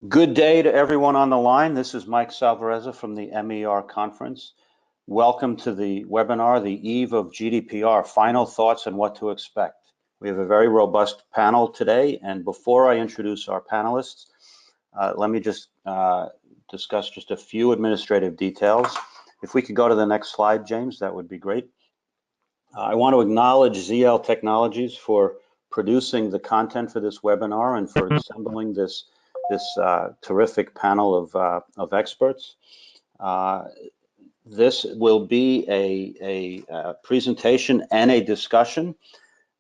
Good day to everyone on the line. This is Mike Salvarezza from the MER conference. Welcome to the webinar, The Eve of GDPR, Final Thoughts and What to Expect. We have a very robust panel today, and before I introduce our panelists, let me just discuss just a few administrative details. If we could go to the next slide, James, that would be great. I want to acknowledge ZL Technologies for producing the content for this webinar and for assembling this terrific panel of experts. This will be a presentation and a discussion.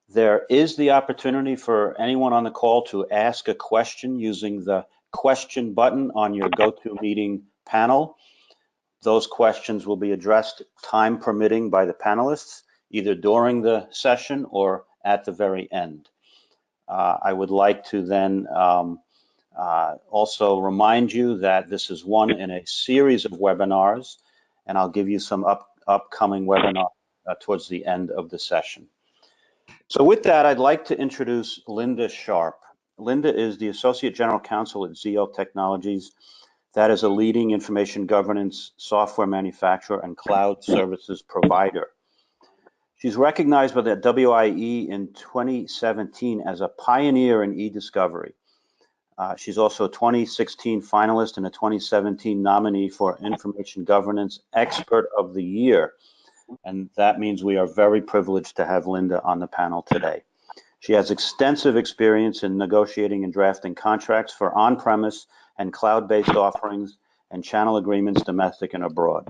There is the opportunity for anyone on the call to ask a question using the question button on your GoToMeeting panel. Those questions will be addressed, time permitting, by the panelists, either during the session or at the very end. I would like to then also remind you that this is one in a series of webinars, and I'll give you some upcoming webinars towards the end of the session. So with that, I'd like to introduce Linda Sharp. Linda is the Associate General Counsel at ZL Technologies. That is a leading information governance software manufacturer and cloud services provider. She's recognized by the WIE in 2017 as a pioneer in e-discovery. She's also a 2016 finalist and a 2017 nominee for Information Governance Expert of the Year. And that means we are very privileged to have Linda on the panel today. She has extensive experience in negotiating and drafting contracts for on-premise and cloud-based offerings and channel agreements domestic and abroad.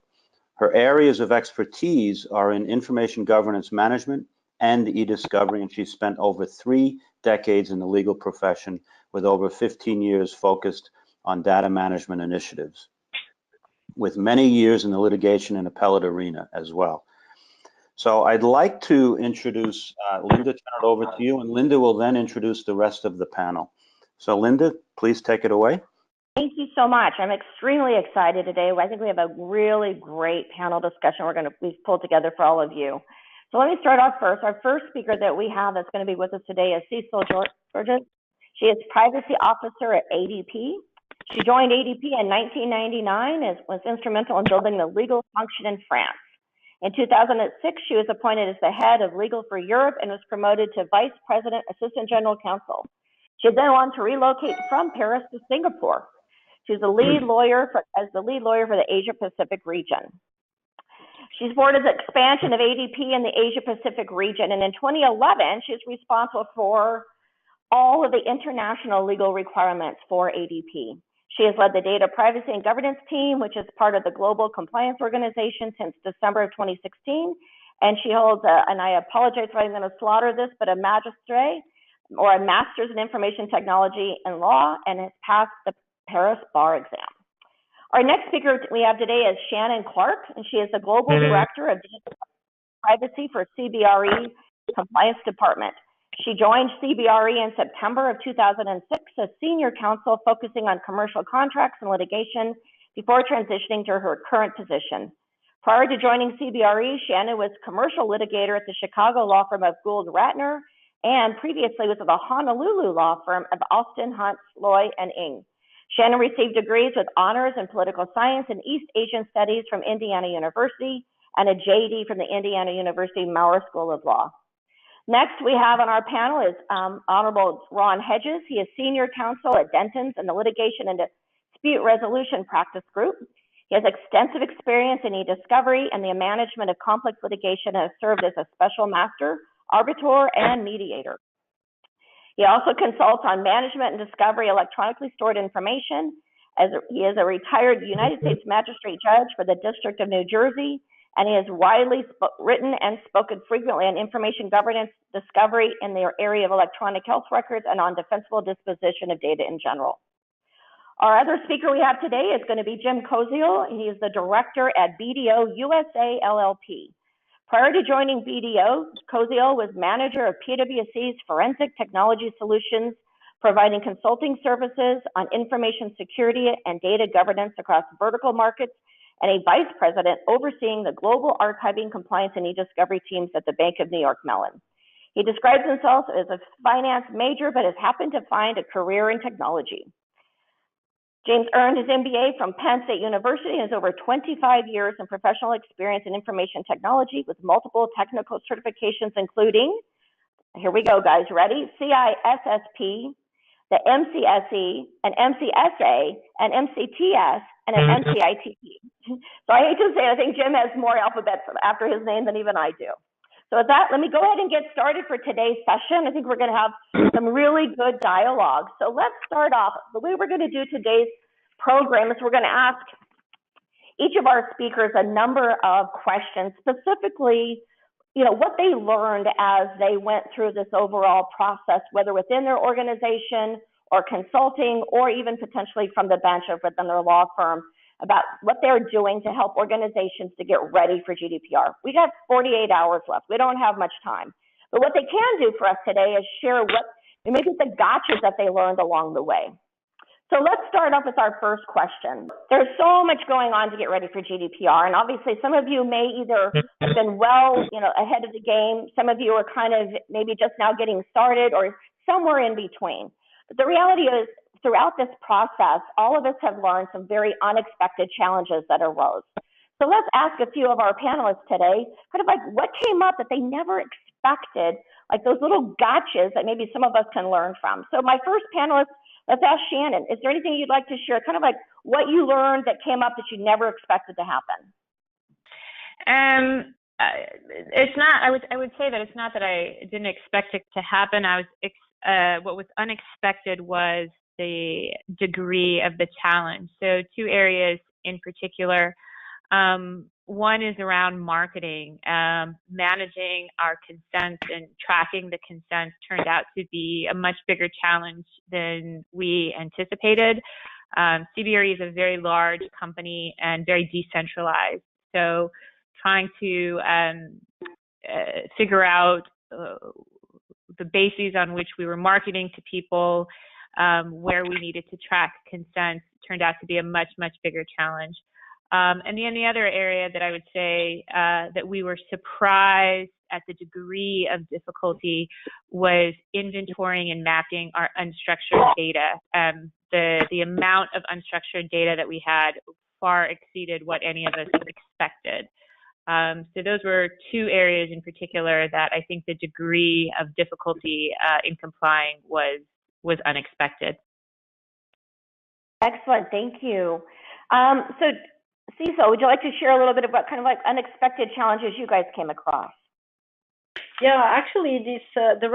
Her areas of expertise are in information governance management and e-discovery, and she's spent over 3 decades in the legal profession with over 15 years focused on data management initiatives, with many years in the litigation and appellate arena as well. So I'd like to introduce Linda, turn it over to you, and Linda will then introduce the rest of the panel. So Linda, please take it away. Thank you so much. I'm extremely excited today. I think we have a really great panel discussion we've pulled together for all of you. So let me start off first. Our first speaker that we have that's going to be with us today is Cecile Georges. She is Privacy Officer at ADP. She joined ADP in 1999 and was instrumental in building the legal function in France. In 2006, she was appointed as the head of legal for Europe and was promoted to Vice President, Assistant General Counsel. She then went to relocate from Paris to Singapore. She's the lead lawyer for the Asia Pacific region. She's supported the expansion of ADP in the Asia Pacific region, and in 2011, she's responsible for all of the international legal requirements for ADP. She has led the data privacy and governance team, which is part of the Global Compliance Organization since December of 2016, and she holds and I apologize if I'm going to slaughter this, but a magistrate or a master's in information technology and law, and has passed the Paris bar exam. Our next speaker we have today is Shannon Clark, and she is the Global Director of Data Privacy for CBRE Compliance Department. She joined CBRE in September of 2006 as Senior Counsel focusing on commercial contracts and litigation before transitioning to her current position. Prior to joining CBRE, Shannon was commercial litigator at the Chicago law firm of Gould Ratner, and previously was at the Honolulu law firm of Austin, Hunt, Loy, and Ng. Shannon received degrees with honors in political science and East Asian studies from Indiana University and a JD from the Indiana University Maurer School of Law. Next, we have on our panel is Honorable Ron Hedges. He is Senior Counsel at Dentons in the Litigation and Dispute Resolution Practice Group. He has extensive experience in e-discovery and the management of complex litigation and has served as a special master, arbiter, and mediator. He also consults on management and discovery electronically stored information, as he is a retired United States Magistrate Judge for the District of New Jersey, and he has widely written and spoken frequently on information governance, discovery in the area of electronic health records, and on defensible disposition of data in general. Our other speaker we have today is going to be Jim Koziol. He is the Director at BDO USA LLP. Prior to joining BDO, Koziol was manager of PwC's Forensic Technology Solutions, providing consulting services on information security and data governance across vertical markets, and a vice president overseeing the global archiving, compliance, and e-discovery teams at the Bank of New York Mellon. He describes himself as a finance major, but has happened to find a career in technology. James earned his MBA from Penn State University and has over 25 years in professional experience in information technology with multiple technical certifications, including, here we go, guys, ready? CISSP, the MCSE, an MCSA, an MCTS, and an MCITP. So I hate to say it, I think Jim has more alphabets after his name than even I do. So with that, let me go ahead and get started for today's session. I think we're going to have some really good dialogue. So let's start off. The way we're going to do today's program is we're going to ask each of our speakers a number of questions, specifically, what they learned as they went through this overall process, whether within their organization or consulting, or even potentially from the bench or within their law firm, about what they're doing to help organizations to get ready for GDPR. We got 48 hours left. We don't have much time. But what they can do for us today is share maybe the gotchas that they learned along the way. So let's start off with our first question. There's so much going on to get ready for GDPR, and obviously some of you may either have been ahead of the game, some of you are kind of maybe just now getting started, or somewhere in between. But the reality is, throughout this process, all of us have learned some very unexpected challenges that arose. So let's ask a few of our panelists today, kind of like what came up that they never expected, like those little gotchas that maybe some of us can learn from. So my first panelist, let's ask Shannon, is there anything you'd like to share, kind of like what you learned that came up that you never expected to happen? It's not, I would say that it's not that I didn't expect it to happen. What was unexpected was the degree of the challenge. So two areas in particular. One is around marketing. Managing our consents and tracking the consents turned out to be a much bigger challenge than we anticipated. CBRE is a very large company and very decentralized. So trying to figure out the bases on which we were marketing to people, where we needed to track consents, turned out to be a much, much bigger challenge. And then the other area that I would say that we were surprised at the degree of difficulty was inventorying and mapping our unstructured data. The amount of unstructured data that we had far exceeded what any of us expected. So those were two areas in particular that I think the degree of difficulty in complying was unexpected. Excellent, thank you. So Cecil, would you like to share a little bit about kind of like unexpected challenges you guys came across? Yeah, actually, the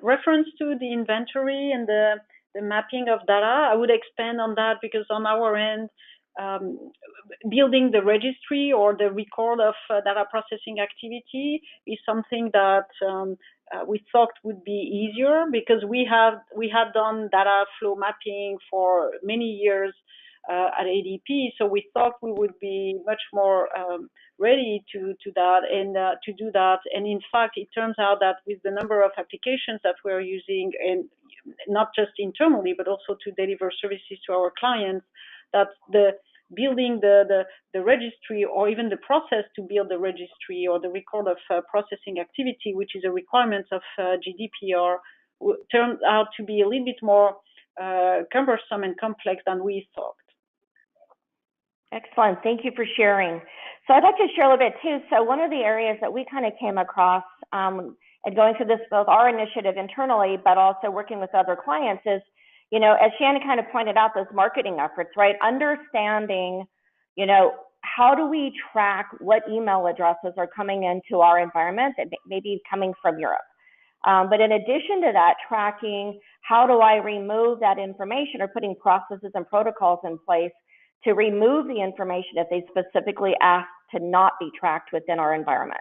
reference to the inventory and the mapping of data, I would expand on that because on our end, building the registry or the record of data processing activity is something that we thought would be easier because we had done data flow mapping for many years at ADP, so we thought we would be much more ready to that and to do that. And in fact, it turns out that with the number of applications that we're using, and not just internally, but also to deliver services to our clients, that the building the registry or even the process to build the registry or the record of processing activity, which is a requirement of GDPR, turned out to be a little bit more cumbersome and complex than we thought. Excellent. Thank you for sharing. So I'd like to share a little bit too. So one of the areas that we kind of came across and going through this, both our initiative internally, but also working with other clients is, as Shannon kind of pointed out, those marketing efforts, right? Understanding, how do we track what email addresses are coming into our environment that may be coming from Europe? But in addition to that, tracking, how do I remove that information or putting processes and protocols in place to remove the information if they specifically ask to not be tracked within our environment.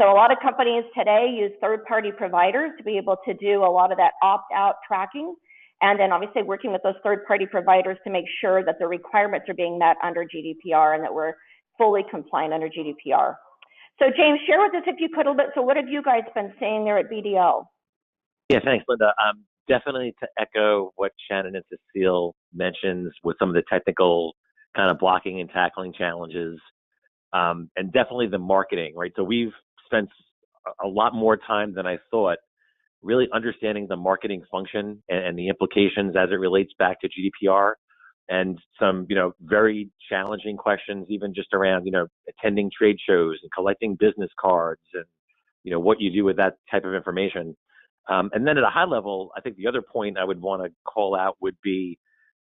So a lot of companies today use third-party providers to be able to do a lot of that opt-out tracking, and then obviously working with those third-party providers to make sure that the requirements are being met under GDPR and that we're fully compliant under GDPR. So James, share with us if you could a little bit. So what have you guys been seeing there at BDO? Yeah, thanks, Linda. Definitely to echo what Shannon and Cecile mentions with some of the technical kind of blocking and tackling challenges, and definitely the marketing, right? So we've spent a lot more time than I thought really understanding the marketing function and the implications as it relates back to GDPR. and some, very challenging questions, even just around, attending trade shows and collecting business cards and, what you do with that type of information. And then at a high level, I think the other point I would want to call out would be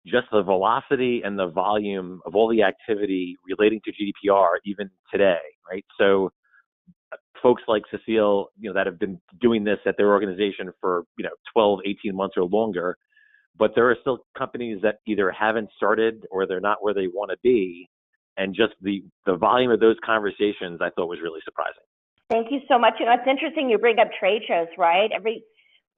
just the velocity and the volume of all the activity relating to GDPR even today, right? So folks like Cecile, that have been doing this at their organization for, 12, 18 months or longer, but there are still companies that either haven't started or they're not where they want to be. And just the volume of those conversations I thought was really surprising. Thank you so much. It's interesting you bring up trade shows, right?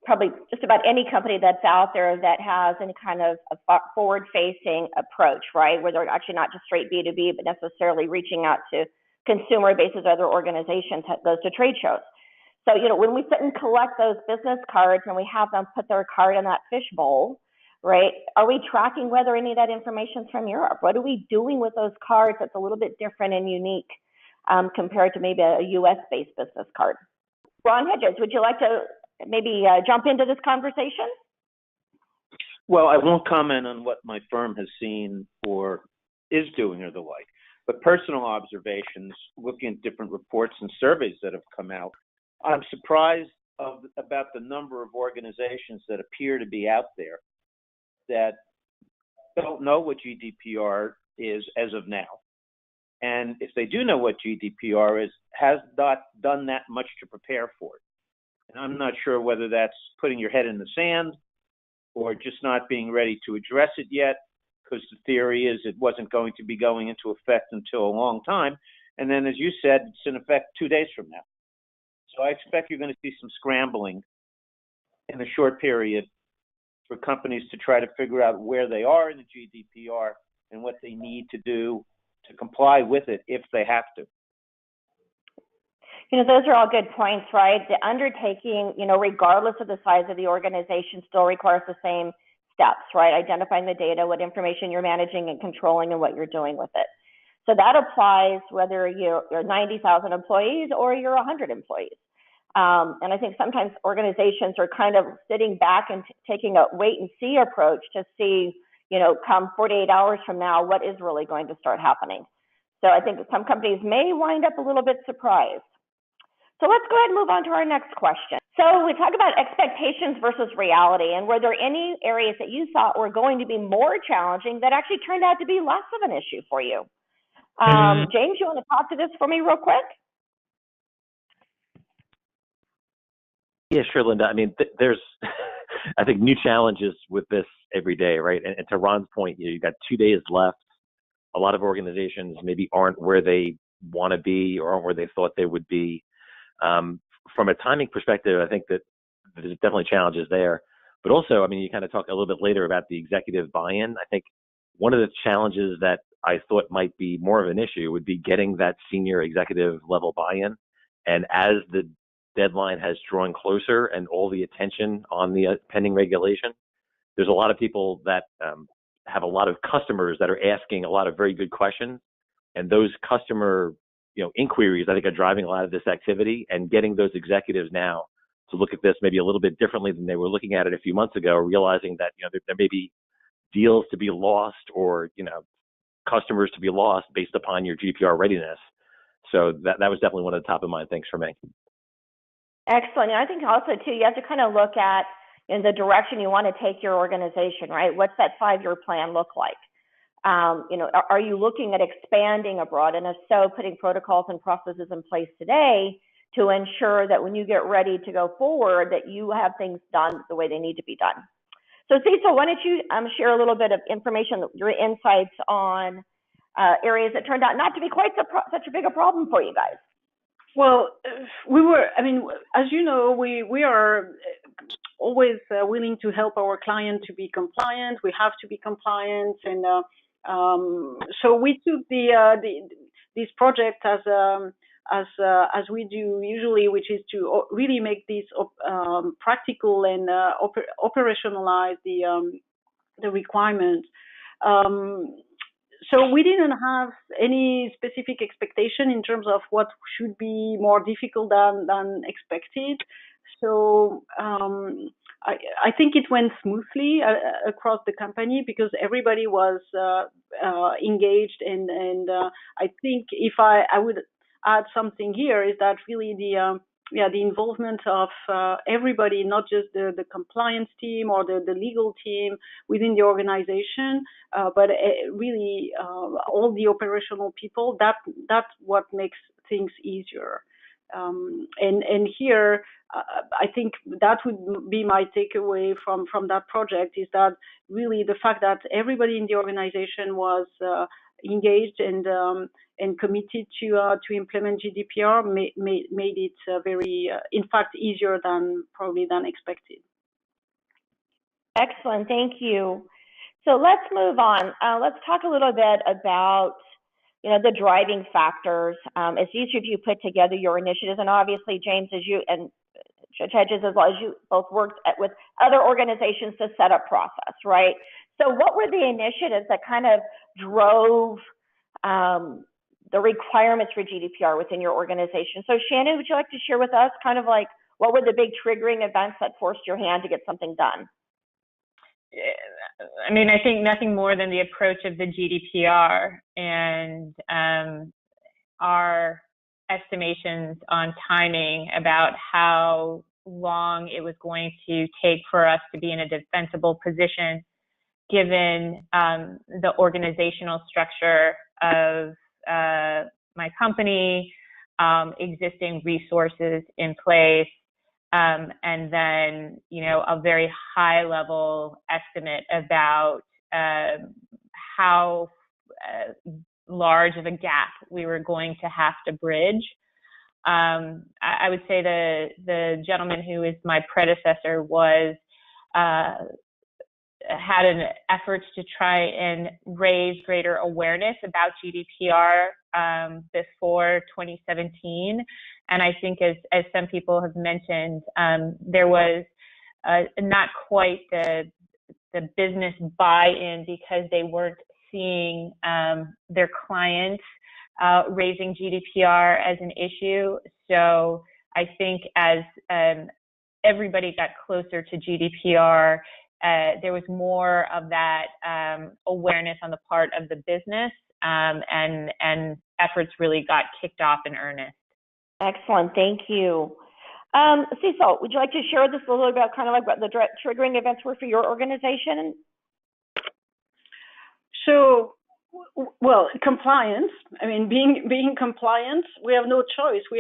Probably just about any company that's out there that has any kind of a forward-facing approach, right? Where they're actually not just straight B2B, but necessarily reaching out to consumer bases, other organizations, goes to trade shows. So, when we sit and collect those business cards and we have them put their card in that fishbowl, right? Are we tracking whether any of that information is from Europe? What are we doing with those cards that's a little bit different and unique compared to maybe a US-based business card? Ron Hedges, would you like to maybe jump into this conversation? Well, I won't comment on what my firm has seen or is doing or the like, but personal observations, looking at different reports and surveys that have come out, I'm surprised about the number of organizations that appear to be out there that don't know what GDPR is as of now. And if they do know what GDPR is, has not done that much to prepare for it. And I'm not sure whether that's putting your head in the sand or just not being ready to address it yet, because the theory is it wasn't going to be going into effect until a long time. And then, as you said, it's in effect 2 days from now. So I expect you're going to see some scrambling in a short period for companies to try to figure out where they are in the GDPR and what they need to do to comply with it if they have to. Those are all good points, right? The undertaking, regardless of the size of the organization, still requires the same steps, right? Identifying the data, what information you're managing and controlling, and what you're doing with it. So that applies whether you're 90,000 employees or you're 100 employees. And I think sometimes organizations are kind of sitting back and taking a wait and see approach to see, come 48 hours from now, what is really going to start happening. So I think that some companies may wind up a little bit surprised. So let's go ahead and move on to our next question. So we talk about expectations versus reality, and were there any areas that you thought were going to be more challenging that actually turned out to be less of an issue for you? James, you want to talk to this for me real quick? Yeah, sure, Linda. I mean, there's, I think, new challenges with this every day, right? And to Ron's point, you got 2 days left. A lot of organizations maybe aren't where they want to be or aren't where they thought they would be. From a timing perspective, I think that there's definitely challenges there. But also, I mean, you kind of talk a little bit later about the executive buy-in. I think one of the challenges that I thought might be more of an issue would be getting that senior executive level buy-in. And as the deadline has drawn closer and all the attention on the pending regulation, there's a lot of people that have a lot of customers that are asking a lot of very good questions. And those customer inquiries, I think, are driving a lot of this activity, and getting those executives now to look at this maybe a little bit differently than they were looking at it a few months ago, realizing that, there may be deals to be lost or, customers to be lost based upon your GDPR readiness. So that was definitely one of the top of mind things for me. Excellent. And I think also, too, you have to kind of look at in the direction you want to take your organization, right? What's that 5-year plan look like? Are you looking at expanding abroad? And if so, putting protocols and processes in place today to ensure that when you get ready to go forward, that you have things done the way they need to be done. So Cecile, why don't you share a little bit of information, your insights on areas that turned out not to be quite such a big a problem for you guys? Well, as you know, we are always willing to help our client to be compliant. We have to be compliant, and so we took this project as we do usually, which is to really make this practical and operationalize the requirements. So we didn't have any specific expectation in terms of what should be more difficult than expected. So I think it went smoothly across the company because everybody was engaged, and I think if I would add something here is that really the involvement of everybody, not just the compliance team or the legal team within the organization, but really all the operational people. That's what makes things easier. And here, I think that would be my takeaway from that project, is that really the fact that everybody in the organization was engaged and committed to implement GDPR made it very, in fact, easier than expected. Excellent, thank you. So let's move on. Let's talk a little bit about the driving factors as each of you put together your initiatives, and obviously James, as you and Hedges, as well as you both worked with other organizations to set up process, right? So what were the initiatives that kind of drove the requirements for GDPR within your organization? So Shannon, would you like to share with us kind of like what were the big triggering events that forced your hand to get something done? I mean, I think nothing more than the approach of the GDPR and our estimations on timing about how long it was going to take for us to be in a defensible position, given the organizational structure of my company, existing resources in place, and then, a very high level estimate about how large of a gap we were going to have to bridge. I would say the gentleman who is my predecessor had an effort to try and raise greater awareness about GDPR before 2017. And I think as some people have mentioned, there was not quite the business buy-in because they weren't seeing their clients raising GDPR as an issue. So I think as everybody got closer to GDPR, there was more of that awareness on the part of the business, and efforts really got kicked off in earnest. Excellent, thank you. Cecil, would you like to share with us a little bit about kind of like what the triggering events were for your organization? So, well, compliance. I mean, being compliant, we have no choice. We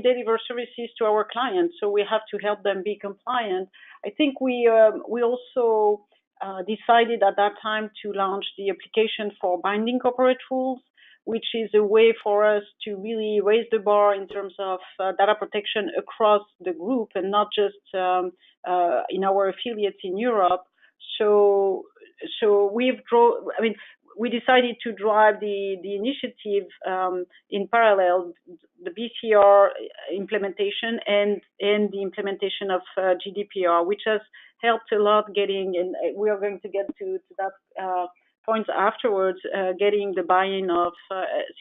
deliver services to our clients, so we have to help them be compliant. I think we also decided at that time to launch the application for binding corporate rules, which is a way for us to really raise the bar in terms of data protection across the group and not just in our affiliates in Europe. So we decided to drive the initiative in parallel, the BCR implementation and the implementation of GDPR, which has helped a lot getting, and we are going to get to that points afterwards, getting the buy-in of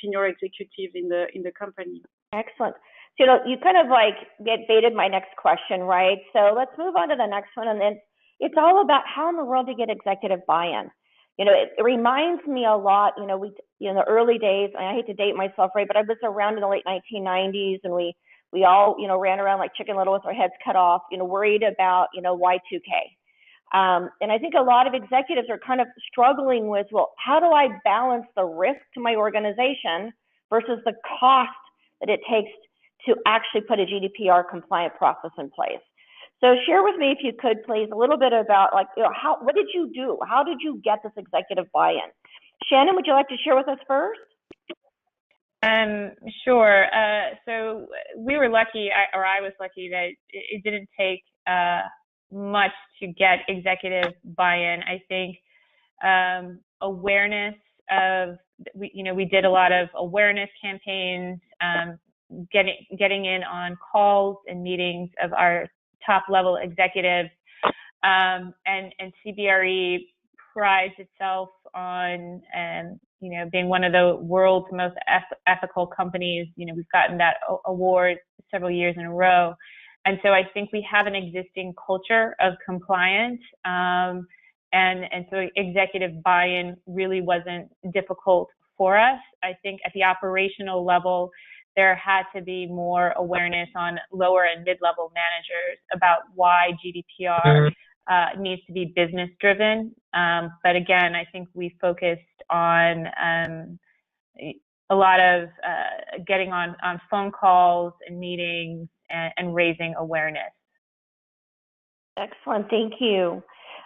senior executives in the company. Excellent. So you kind of like baited my next question, right? So let's move on to the next one, and then it's all about how in the world to get executive buy-in. It reminds me a lot, in the early days, and I hate to date myself, right, but I was around in the late 1990s, and we all, ran around like Chicken Little with our heads cut off, worried about, Y2K. And I think a lot of executives are kind of struggling with, well, how do I balance the risk to my organization versus the cost that it takes to actually put a GDPR compliant process in place? So share with me, if you could, please, a little bit about what did you do? How did you get this executive buy-in? Shannon, would you like to share with us first? Sure. So we were lucky, or I was lucky, that it didn't take much to get executive buy-in. I think awareness of, we did a lot of awareness campaigns, getting in on calls and meetings of our top level executives, and CBRE prides itself on being one of the world's most ethical companies. We've gotten that award several years in a row, And so I think we have an existing culture of compliance, and so executive buy-in really wasn't difficult for us. I think at the operational level, there had to be more awareness on lower and mid-level managers about why GDPR needs to be business-driven. But again, I think we focused on a lot of getting on phone calls and meetings and raising awareness. Excellent, thank you.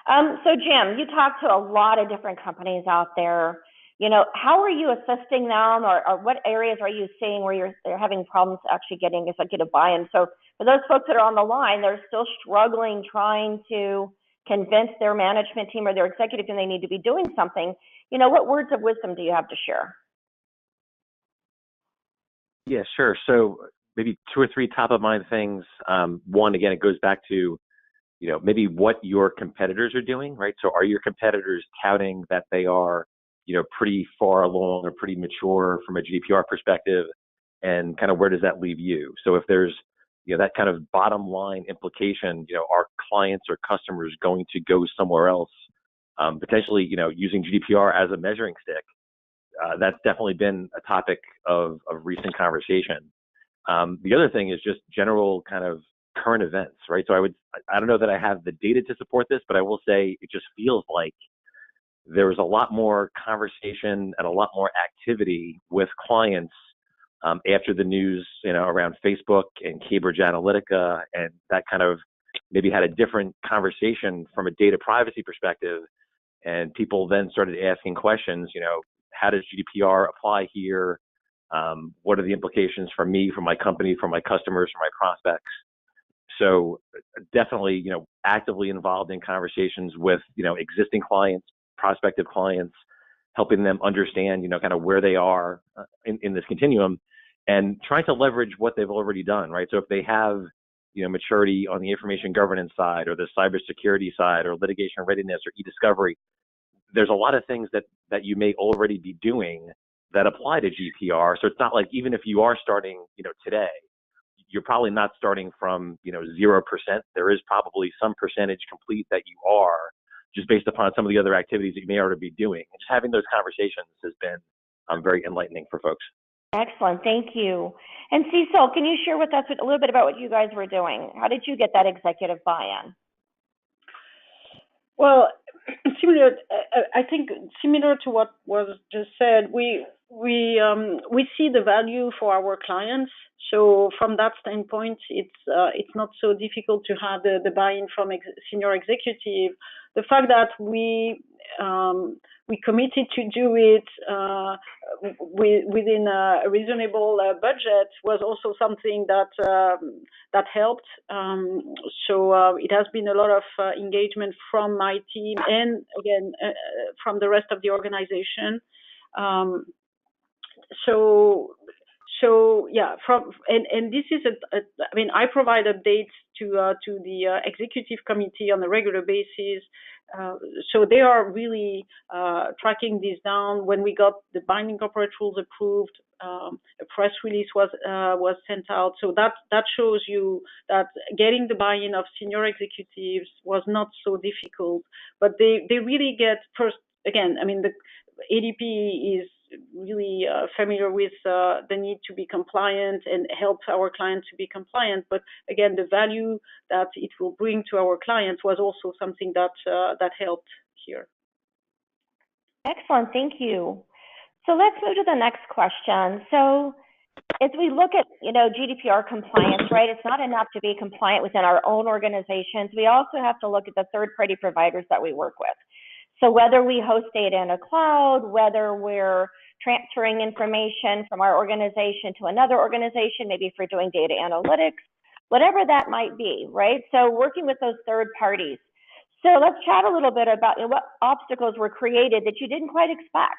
So Jim, you talk to a lot of different companies out there. You know, how are you assisting them, or what areas are you seeing where they're having problems actually getting executive buy-in? So for those folks that are on the line, they're still struggling trying to convince their management team or their executive team they need to be doing something. You know, what words of wisdom do you have to share? Yeah, sure. So maybe 2 or 3 top of mind things. One, again, it goes back to, you know, maybe what your competitors are doing, right? So are your competitors touting that they are, you know, pretty far along or pretty mature from a GDPR perspective, and kind of where does that leave you? So if there's, you know, that kind of bottom line implication, you know, are clients or customers going to go somewhere else, potentially, you know, using GDPR as a measuring stick? That's definitely been a topic of recent conversation. The other thing is just general kind of current events, right? So I don't know that I have the data to support this, but I will say it just feels like there was a lot more conversation and a lot more activity with clients after the news, you know, around Facebook and Cambridge Analytica, and that kind of maybe had a different conversation from a data privacy perspective. And people then started asking questions, you know, how does GDPR apply here? What are the implications for me, for my company, for my customers, for my prospects? So definitely, you know, actively involved in conversations with, you know, existing clients, prospective clients, helping them understand, you know, kind of where they are in this continuum, and trying to leverage what they've already done, right? So if they have, you know, maturity on the information governance side or the cybersecurity side or litigation readiness or e-discovery, there's a lot of things that you may already be doing that apply to GDPR. So it's not like, even if you are starting, you know, today, you're probably not starting from, you know, 0%. There is probably some percentage complete that you are, just based upon some of the other activities that you may already be doing. And just having those conversations has been very enlightening for folks. Excellent, thank you. And Cecil, can you share with us a little bit about what you guys were doing? How did you get that executive buy-in? Well, I think similar to what was just said, we see the value for our clients. So from that standpoint, it's not so difficult to have the buy-in from senior executive. The fact that we committed to do it within a reasonable budget was also something that helped. So it has been a lot of engagement from my team and again from the rest of the organization. So yeah, and this is I mean, I provide updates to the executive committee on a regular basis. So they are really tracking this down. When we got the binding corporate rules approved, a press release was sent out. So that shows you that getting the buy-in of senior executives was not so difficult. But they really get first. Again, I mean, the ADP is really familiar with the need to be compliant and help our clients to be compliant. But again, the value that it will bring to our clients was also something that helped here. Excellent, thank you. So let's move to the next question. So as we look at, you know, GDPR compliance, right, it's not enough to be compliant within our own organizations. We also have to look at the third-party providers that we work with. So whether we host data in a cloud, whether we're transferring information from our organization to another organization, maybe if we're doing data analytics, whatever that might be, right? So working with those third parties. So let's chat a little bit about, you know, what obstacles were created that you didn't quite expect.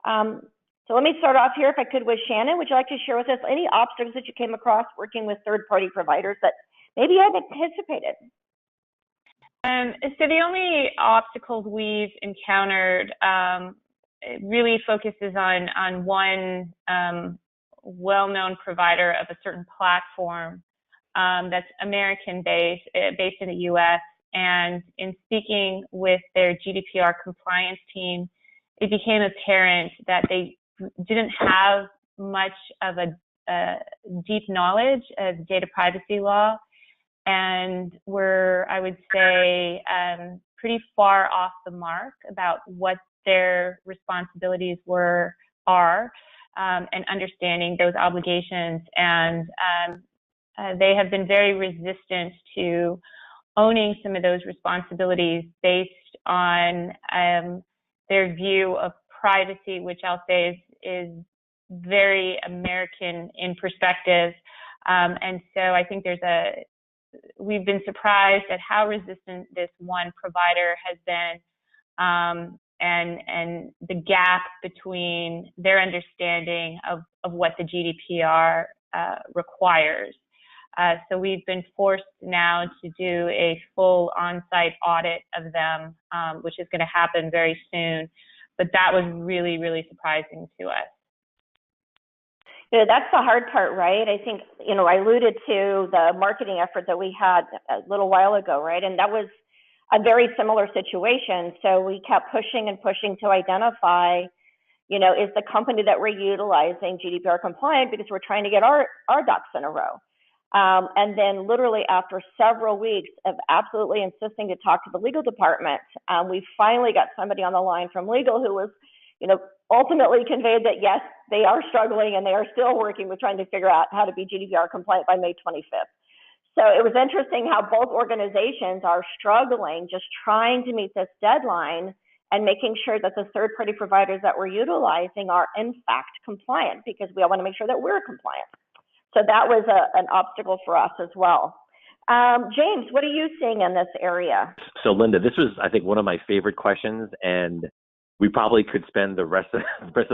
So let me start off here, if I could, with Shannon. Would you like to share with us any obstacles that you came across working with third-party providers that maybe you hadn't anticipated? So the only obstacles we've encountered it really focuses on one well-known provider of a certain platform that's American-based, based in the U.S. And in speaking with their GDPR compliance team, it became apparent that they didn't have much of a deep knowledge of data privacy law, and were, I would say, pretty far off the mark about what their responsibilities are, and understanding those obligations. And they have been very resistant to owning some of those responsibilities based on their view of privacy, which I'll say is very American in perspective. And so I think we've been surprised at how resistant this one provider has been, and the gap between their understanding of what the GDPR requires. So we've been forced now to do a full on-site audit of them, which is going to happen very soon. But that was really, really surprising to us. You know, that's the hard part, right? I think, you know, I alluded to the marketing effort that we had a little while ago, right? And that was a very similar situation. So we kept pushing and pushing to identify, you know, is the company that we're utilizing GDPR compliant, because we're trying to get our ducks in a row. And then literally after several weeks of absolutely insisting to talk to the legal department, we finally got somebody on the line from legal who was, you know, ultimately conveyed that yes, they are struggling and they are still working with trying to figure out how to be GDPR compliant by May 25th. So it was interesting how both organizations are struggling, just trying to meet this deadline and making sure that the third-party providers that we're utilizing are in fact compliant, because we all want to make sure that we're compliant. So that was an obstacle for us as well. James, what are you seeing in this area? So Linda, this was, I think, one of my favorite questions, and we probably could spend the rest of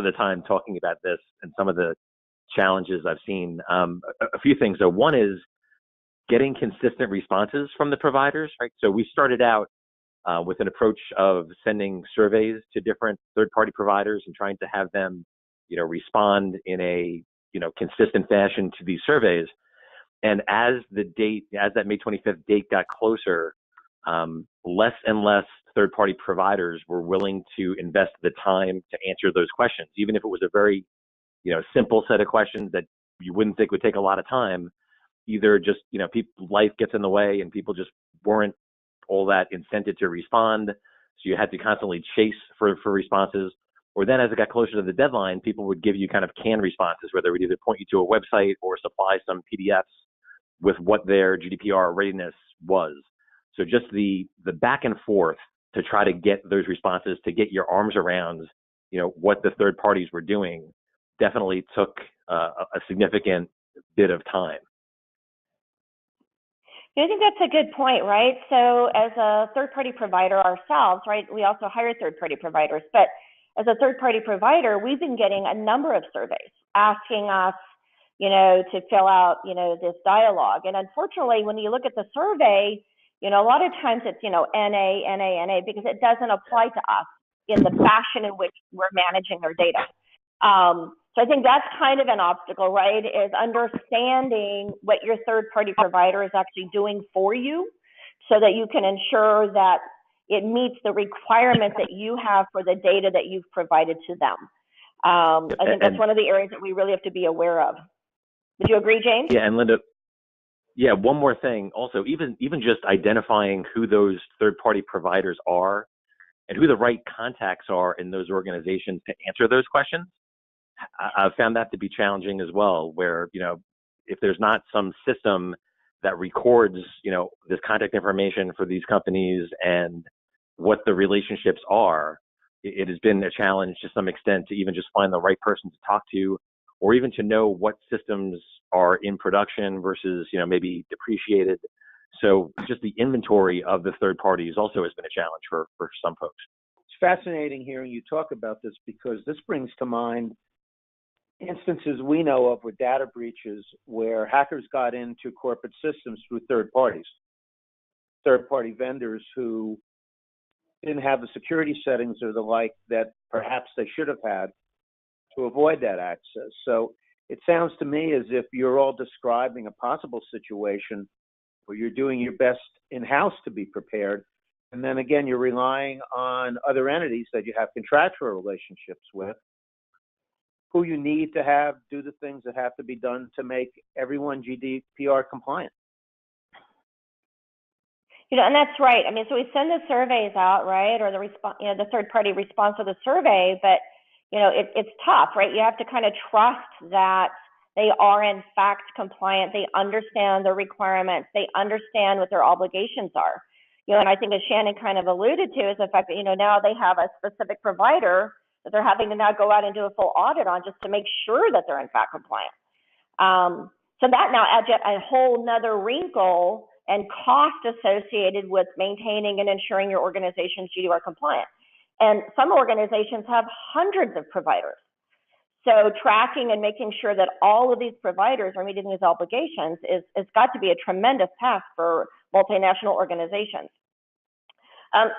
the time talking about this and some of the challenges I've seen. A few things. So one is getting consistent responses from the providers, right? So we started out with an approach of sending surveys to different third-party providers and trying to have them, you know, respond in a, you know, consistent fashion to these surveys. And as that May 25th date got closer, less and less third-party providers were willing to invest the time to answer those questions, even if it was a very, you know, simple set of questions that you wouldn't think would take a lot of time. Either just, you know, life gets in the way and people just weren't all that incented to respond, so you had to constantly chase for responses. Or then as it got closer to the deadline, people would give you kind of canned responses, where they would either point you to a website or supply some PDFs with what their GDPR readiness was. So just the back and forth to try to get those responses, to get your arms around, you know, what the third parties were doing, definitely took a significant bit of time. I think that's a good point, right? So as a third-party provider ourselves, right, we also hire third-party providers, but as a third-party provider, we've been getting a number of surveys asking us, you know, to fill out, you know, this dialogue. And unfortunately, when you look at the survey, you know, a lot of times it's, you know, NA, because it doesn't apply to us in the fashion in which we're managing our data. So I think that's kind of an obstacle, right, is understanding what your third-party provider is actually doing for you so that you can ensure that it meets the requirements that you have for the data that you've provided to them. I think that's one of the areas that we really have to be aware of. Would you agree, James? Yeah, and Linda, yeah, one more thing. Also, even just identifying who those third-party providers are and who the right contacts are in those organizations to answer those questions, I've found that to be challenging as well, where, you know, if there's not some system that records, you know, this contact information for these companies and what the relationships are, it has been a challenge to some extent to even just find the right person to talk to, or even to know what systems are in production versus, you know, maybe depreciated. So just the inventory of the third parties also has been a challenge for some folks. It's fascinating hearing you talk about this, because this brings to mind instances we know of with data breaches where hackers got into corporate systems through third-party vendors who didn't have the security settings or the like that perhaps they should have had to avoid that access. So it sounds to me as if you're all describing a possible situation where you're doing your best in-house to be prepared. And then again, you're relying on other entities that you have contractual relationships with, who you need to have do the things that have to be done to make everyone GDPR compliant. And that's right. I mean, so we send the surveys out, right, or the response, the third-party response to the survey, but it's tough, right? You have to kind of trust that they are in fact compliant. They understand their requirements. They understand what their obligations are. And I think as Shannon kind of alluded to is the fact that now they have a specific provider that they're having to now go out and do a full audit on just to make sure that they're in fact compliant. So that now adds yet a whole nother wrinkle and cost associated with maintaining and ensuring your organization's GDPR compliant. And some organizations have hundreds of providers. So tracking and making sure that all of these providers are meeting these obligations is got to be a tremendous task for multinational organizations.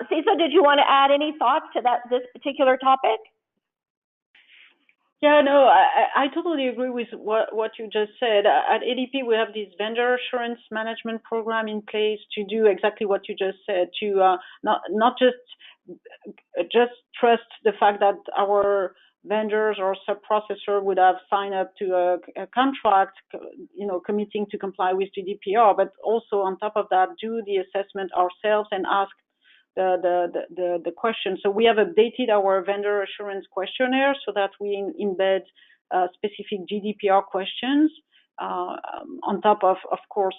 Cecil, did you want to add any thoughts to this particular topic? Yeah, no, I totally agree with what you just said. At ADP, we have this vendor assurance management program in place to do exactly what you just said, to not just trust the fact that our vendors or sub-processor would have signed up to a contract, committing to comply with GDPR, but also on top of that, do the assessment ourselves and ask the question. So we have updated our vendor assurance questionnaire so that we embed specific GDPR questions on top of course,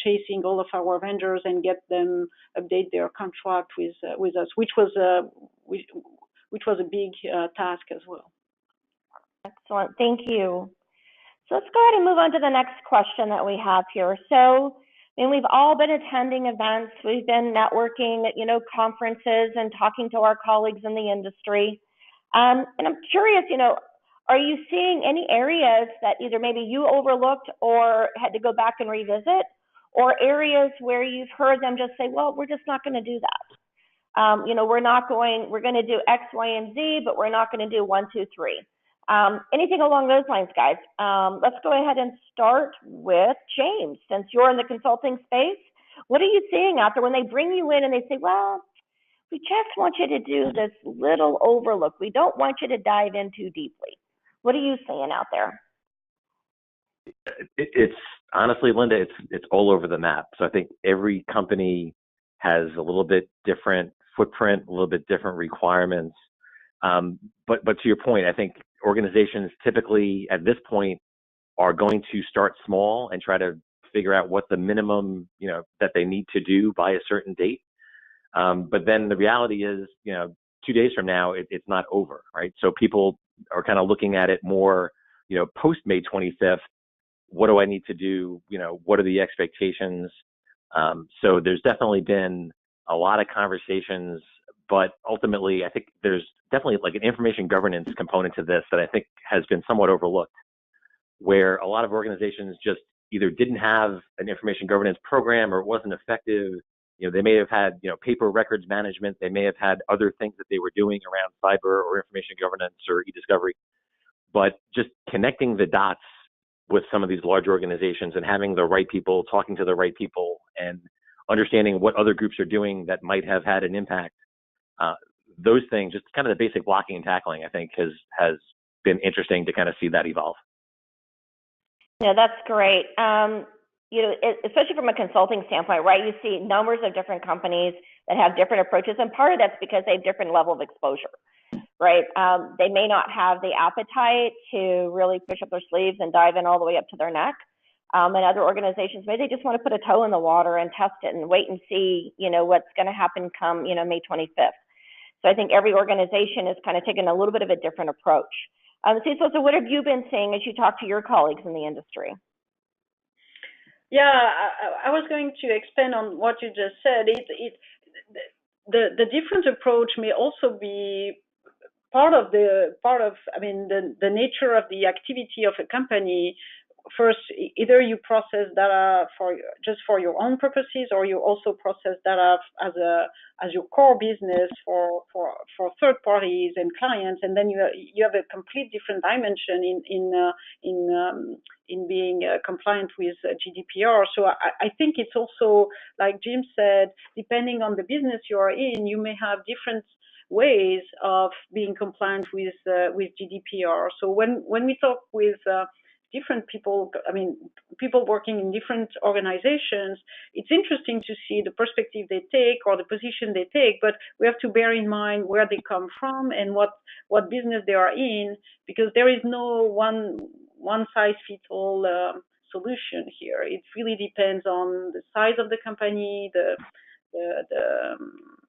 chasing all of our vendors and get them update their contract with us, which was a big task as well. Excellent, thank you. So let's go ahead and move on to the next question that we have here. So, we've all been attending events, we've been networking at, conferences and talking to our colleagues in the industry. And I'm curious, are you seeing any areas that either maybe you overlooked or had to go back and revisit, or areas where you've heard them just say, well, we're just not going to do that. We're going to do X, Y, and Z, but we're not going to do 1, 2, 3. Anything along those lines, guys? Let's go ahead and start with James. Since you're in the consulting space, what are you seeing out there when they bring you in and they say, well, we just want you to do this little overlook. We don't want you to dive in too deeply. What are you seeing out there? It's honestly, Linda, it's all over the map. So I think every company has a little bit different footprint, a little bit different requirements. But to your point, I think organizations typically at this point are going to start small and try to figure out what the minimum, that they need to do by a certain date. But then the reality is, 2 days from now, it's not over, right? So people are kind of looking at it more, post May 25th. What do I need to do? What are the expectations? So there's definitely been a lot of conversations, but ultimately, I think there's definitely like an information governance component to this that I think has been somewhat overlooked, where a lot of organizations just either didn't have an information governance program or it wasn't effective. They may have had, paper records management. They may have had other things that they were doing around cyber or information governance or e-discovery, but just connecting the dots with some of these large organizations and having the right people, talking to the right people and understanding what other groups are doing that might have had an impact. Those things, just kind of the basic blocking and tackling, I think has been interesting to kind of see that evolve. Yeah, that's great. Especially from a consulting standpoint, right? You see numbers of different companies that have different approaches, and part of that's because they have different level of exposure, right? They may not have the appetite to really push up their sleeves and dive in all the way up to their neck. And other organizations, maybe they just want to put a toe in the water and test it and wait and see, what's going to happen come, May 25th. So I think every organization is kind of taking a little bit of a different approach. Cecil, so what have you been seeing as you talk to your colleagues in the industry? Yeah, I was going to expand on what you just said. The different approach may also be part of the nature of the activity of a company. first, either you process data just for your own purposes, or you also process data as your core business for third parties and clients, and then you have a complete different dimension in being compliant with GDPR. So I think it's also, like Jim said, depending on the business you are in, you may have different ways of being compliant with GDPR. So when we talk with different people, I mean, people working in different organizations, it's interesting to see the perspective they take or the position they take, but we have to bear in mind where they come from and what business they are in, because there is no one size fits all solution here. It really depends on the size of the company,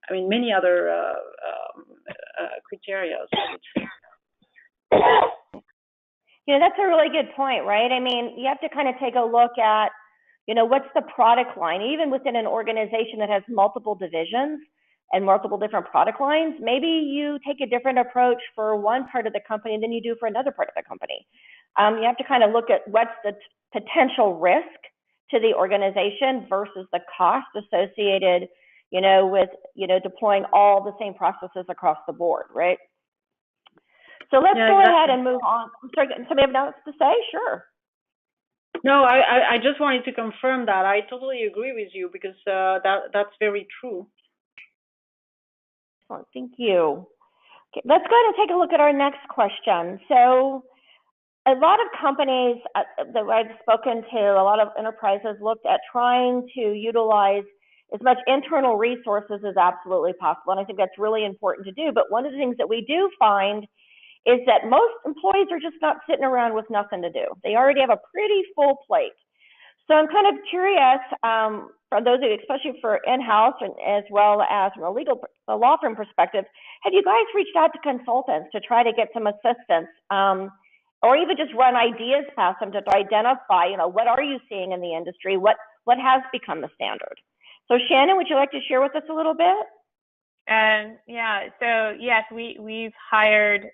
I mean, many other criteria, I would say. That's a really good point, right? I mean, you have to kind of take a look at, what's the product line, even within an organization that has multiple divisions and multiple different product lines. Maybe you take a different approach for one part of the company than you do for another part of the company. You have to kind of look at what's the potential risk to the organization versus the cost associated, with, deploying all the same processes across the board, right? So let's go ahead and move on. Sorry, somebody have notes to say? Sure. No, I just wanted to confirm that. I totally agree with you, because that's very true. Excellent. Thank you. Okay, let's go ahead and take a look at our next question. So a lot of companies that I've spoken to, a lot of enterprises looked at trying to utilize as much internal resources as absolutely possible. And I think that's really important to do. But one of the things that we do find is that most employees are just not sitting around with nothing to do. They already have a pretty full plate. So I'm kind of curious, for those of you, especially for in-house and as well as from a law firm perspective, have you guys reached out to consultants to try to get some assistance, or even just run ideas past them to identify, what are you seeing in the industry? What has become the standard? So Shannon, would you like to share with us a little bit? Yeah, so yes, we've hired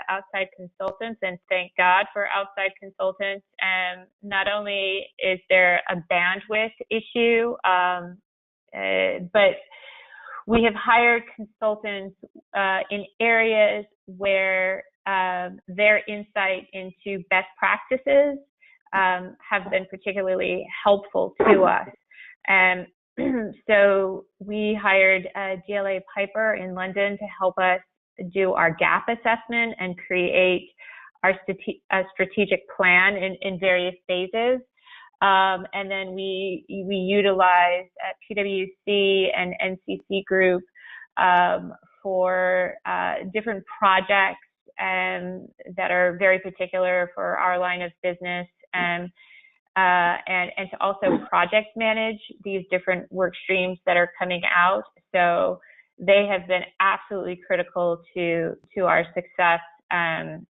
outside consultants, and thank God for outside consultants. And not only is there a bandwidth issue, but we have hired consultants in areas where their insight into best practices have been particularly helpful to us. And so we hired DLA Piper in London to help us do our gap assessment and create our strategic plan in various phases. And then we utilized PwC and NCC Group for different projects that are very particular for our line of business, and to also project manage these different work streams that are coming out. So they have been absolutely critical to our success. And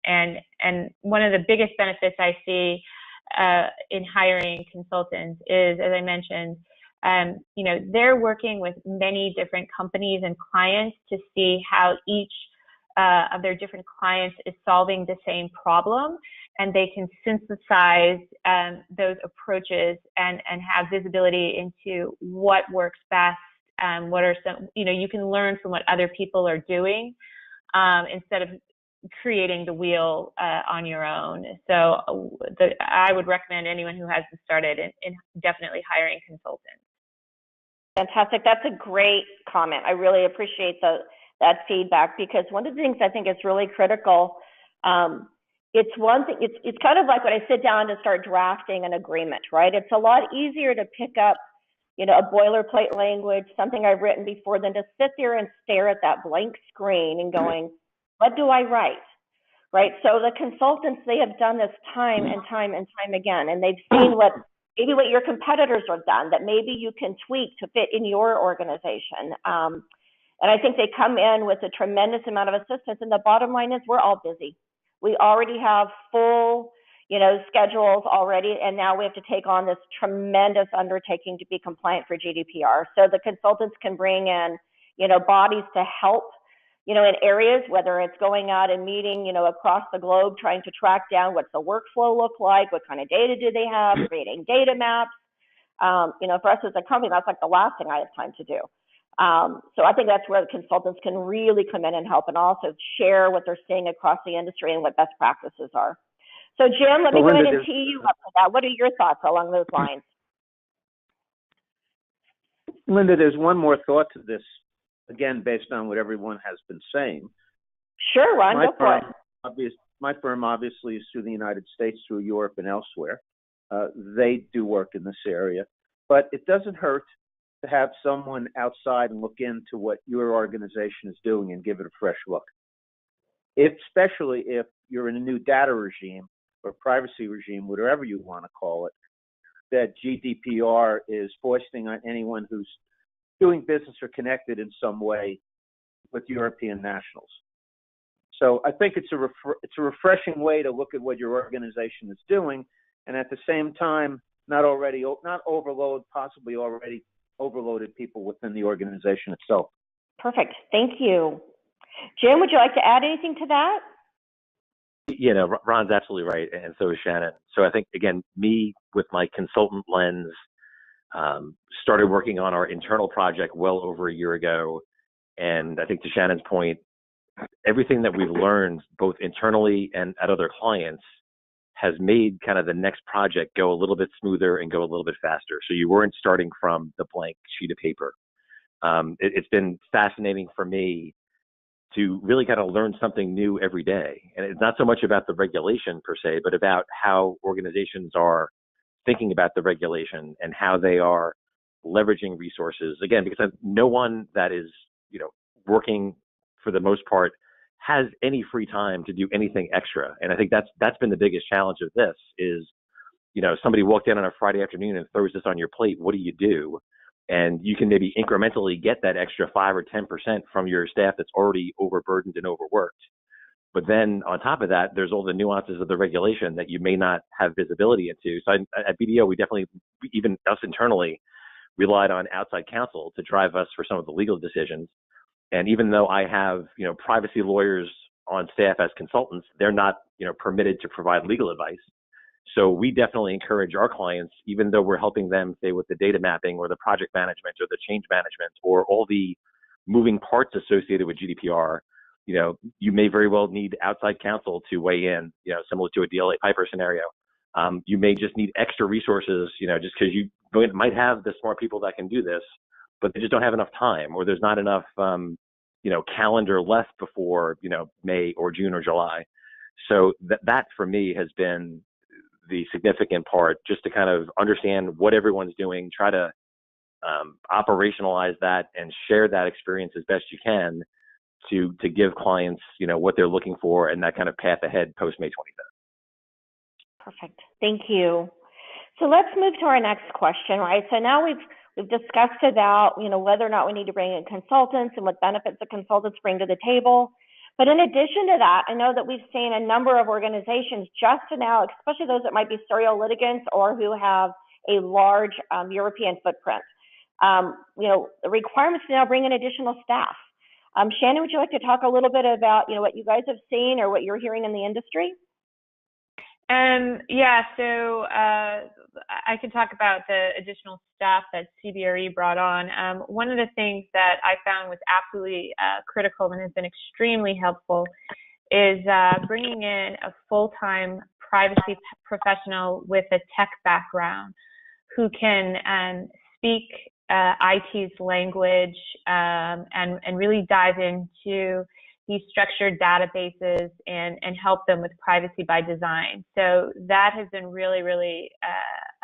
one of the biggest benefits I see in hiring consultants is, as I mentioned, they're working with many different companies and clients to see how each of their different clients is solving the same problem, and they can synthesize those approaches and have visibility into what works best. What are some, you can learn from what other people are doing instead of creating the wheel on your own. So I would recommend anyone who hasn't started in definitely hiring consultants. Fantastic. That's a great comment. I really appreciate that feedback, because one of the things I think is really critical, it's one thing, it's kind of like when I sit down to start drafting an agreement, right? It's a lot easier to pick up, a boilerplate language, something I've written before, than to sit there and stare at that blank screen and going, what do I write? Right? So the consultants, they have done this time and time and time again, and they've seen what your competitors have done that maybe you can tweak to fit in your organization. And I think they come in with a tremendous amount of assistance. And the bottom line is we're all busy. We already have full, schedules already. And now we have to take on this tremendous undertaking to be compliant for GDPR. So the consultants can bring in, bodies to help, in areas, whether it's going out and meeting, across the globe, trying to track down what's the workflow look like, what kind of data do they have, creating data maps. For us as a company, that's like the last thing I have time to do. So I think that's where the consultants can really come in and help, and also share what they're seeing across the industry and what best practices are. So Jim, let me go ahead and tee you up for that. What are your thoughts along those lines? Linda, there's one more thought to this, again, based on what everyone has been saying. Sure, Ron, go for it. My firm obviously is through the United States, through Europe and elsewhere. They do work in this area, but it doesn't hurt to have someone outside and look into what your organization is doing and give it a fresh look. Especially if you're in a new data regime or privacy regime, whatever you want to call it, that GDPR is foisting on anyone who's doing business or connected in some way with European nationals. So I think it's a refreshing way to look at what your organization is doing, and at the same time, not overload possibly already overloaded people within the organization itself. Perfect. Thank you. Jim, would you like to add anything to that? Ron's absolutely right, and so is Shannon. So I think, again, me with my consultant lens, started working on our internal project well over a year ago. And I think to Shannon's point, everything that we've learned both internally and at other clients has made kind of the next project go a little bit smoother and go a little bit faster. So you weren't starting from the blank sheet of paper. It's been fascinating for me to really kind of learn something new every day. And it's not so much about the regulation per se, but about how organizations are thinking about the regulation and how they are leveraging resources. Again, because no one that is, working for the most part has any free time to do anything extra. And I think that's been the biggest challenge of this is, somebody walked in on a Friday afternoon and throws this on your plate. What do you do? And you can maybe incrementally get that extra 5 or 10% from your staff that's already overburdened and overworked. But then on top of that, there's all the nuances of the regulation that you may not have visibility into. So at BDO, we definitely, even us internally, relied on outside counsel to drive us for some of the legal decisions. And even though I have, privacy lawyers on staff as consultants, they're not, permitted to provide legal advice. So we definitely encourage our clients, even though we're helping them, say, with the data mapping or the project management or the change management or all the moving parts associated with GDPR, you may very well need outside counsel to weigh in, similar to a DLA Piper scenario. You may just need extra resources, just because you might have the smart people that can do this, but they just don't have enough time, or there's not enough, calendar left before, May or June or July. So that for me has been the significant part, just to kind of understand what everyone's doing, try to operationalize that and share that experience as best you can to give clients, what they're looking for and that kind of path ahead post May 25th. Perfect. Thank you. So let's move to our next question, right? So now we've discussed about, whether or not we need to bring in consultants and what benefits the consultants bring to the table. But in addition to that, I know that we've seen a number of organizations just now, especially those that might be serial litigants or who have a large European footprint. The requirements to now bring in additional staff. Shannon, would you like to talk a little bit about, what you guys have seen or what you're hearing in the industry? So I can talk about the additional staff that CBRE brought on. One of the things that I found was absolutely critical and has been extremely helpful is bringing in a full-time privacy professional with a tech background who can speak IT's language and really dive into these structured databases and help them with privacy by design. So that has been really, really